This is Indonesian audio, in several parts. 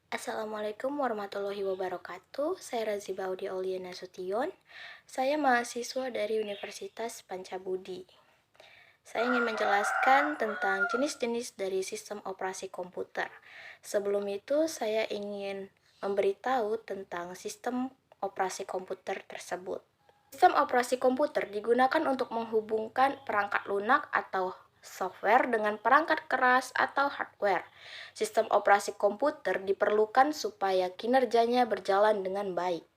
Assalamualaikum warahmatullahi wabarakatuh. Saya Raziba Audi Auliana Sution. Saya mahasiswa dari Universitas Pancabudi. Saya ingin menjelaskan tentang jenis-jenis dari sistem operasi komputer. Sebelum itu, saya ingin memberitahu tentang sistem operasi komputer tersebut. Sistem operasi komputer digunakan untuk menghubungkan perangkat lunak atau software dengan perangkat keras atau hardware. Sistem operasi komputer diperlukan supaya kinerjanya berjalan dengan baik.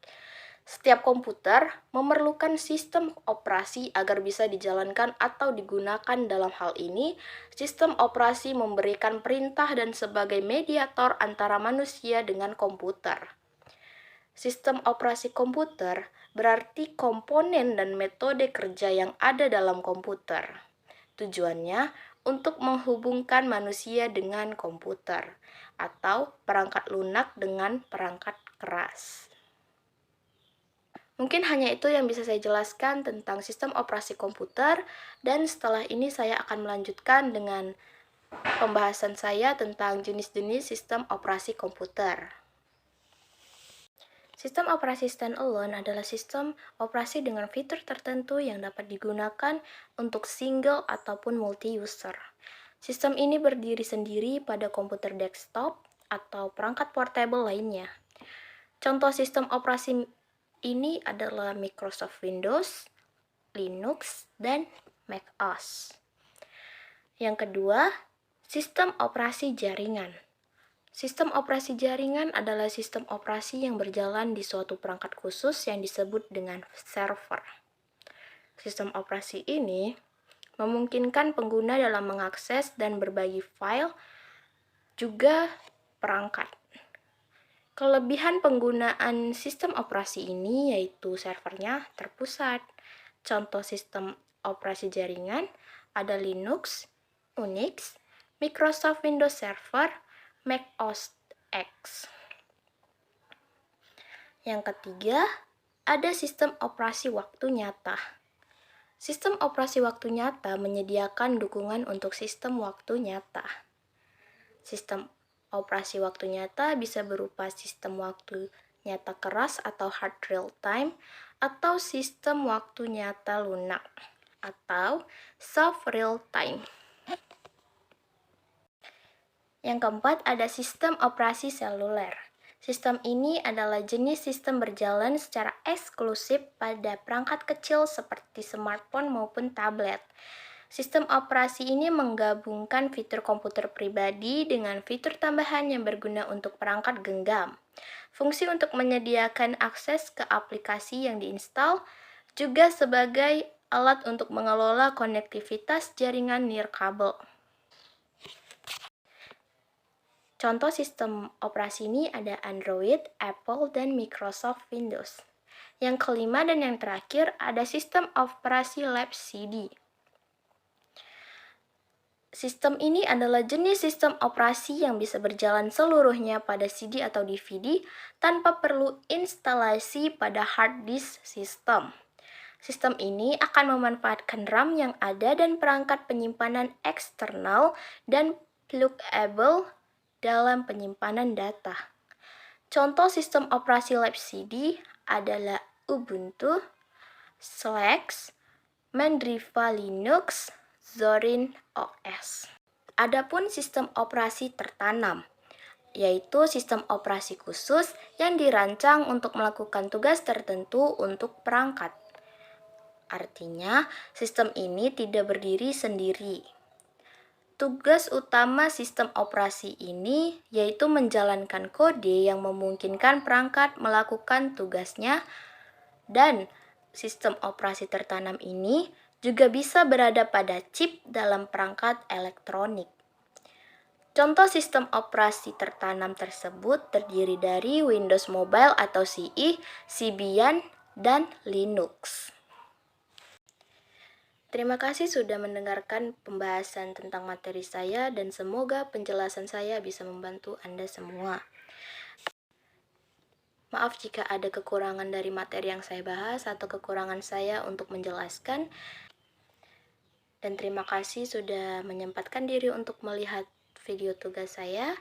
Setiap komputer memerlukan sistem operasi agar bisa dijalankan atau digunakan. Dalam hal ini, sistem operasi memberikan perintah dan sebagai mediator antara manusia dengan komputer. Sistem operasi komputer berarti komponen dan metode kerja yang ada dalam komputer. Tujuannya untuk menghubungkan manusia dengan komputer atau perangkat lunak dengan perangkat keras. Mungkin hanya itu yang bisa saya jelaskan tentang sistem operasi komputer, dan setelah ini saya akan melanjutkan dengan pembahasan saya tentang jenis-jenis sistem operasi komputer. Sistem operasi standalone adalah sistem operasi dengan fitur tertentu yang dapat digunakan untuk single ataupun multi-user. Sistem ini berdiri sendiri pada komputer desktop atau perangkat portable lainnya. Contoh sistem operasi ini adalah Microsoft Windows, Linux, dan macOS. Yang kedua, sistem operasi jaringan. Sistem operasi jaringan adalah sistem operasi yang berjalan di suatu perangkat khusus yang disebut dengan server. Sistem operasi ini memungkinkan pengguna dalam mengakses dan berbagi file, juga perangkat. Kelebihan penggunaan sistem operasi ini yaitu servernya terpusat. Contoh sistem operasi jaringan ada Linux, Unix, Microsoft Windows Server, Mac OS X. Yang ketiga, ada sistem operasi waktu nyata. Sistem operasi waktu nyata menyediakan dukungan untuk sistem waktu nyata. Sistem operasi waktu nyata bisa berupa sistem waktu nyata keras atau hard real time, atau sistem waktu nyata lunak atau soft real time. Yang keempat, ada sistem operasi seluler. Sistem ini adalah jenis sistem berjalan secara eksklusif pada perangkat kecil seperti smartphone maupun tablet. Sistem operasi ini menggabungkan fitur komputer pribadi dengan fitur tambahan yang berguna untuk perangkat genggam. Fungsi untuk menyediakan akses ke aplikasi yang diinstal, juga sebagai alat untuk mengelola konektivitas jaringan nirkabel. Contoh sistem operasi ini ada Android, Apple, dan Microsoft Windows. Yang kelima dan yang terakhir ada sistem operasi lab CD. Sistem ini adalah jenis sistem operasi yang bisa berjalan seluruhnya pada CD atau DVD tanpa perlu instalasi pada hard disk sistem. Sistem ini akan memanfaatkan RAM yang ada dan perangkat penyimpanan eksternal dan pluggable dalam penyimpanan data. Contoh sistem operasi lab CD adalah Ubuntu, Slack, Mandriva Linux, Zorin OS. Adapun sistem operasi tertanam, yaitu sistem operasi khusus yang dirancang untuk melakukan tugas tertentu untuk perangkat. Artinya, sistem ini tidak berdiri sendiri. Tugas utama sistem operasi ini yaitu menjalankan kode yang memungkinkan perangkat melakukan tugasnya, dan sistem operasi tertanam ini juga bisa berada pada chip dalam perangkat elektronik. Contoh sistem operasi tertanam tersebut terdiri dari Windows Mobile atau CE, Symbian, dan Linux. Terima kasih sudah mendengarkan pembahasan tentang materi saya, dan semoga penjelasan saya bisa membantu Anda semua. Maaf jika ada kekurangan dari materi yang saya bahas atau kekurangan saya untuk menjelaskan. Dan terima kasih sudah menyempatkan diri untuk melihat video tugas saya.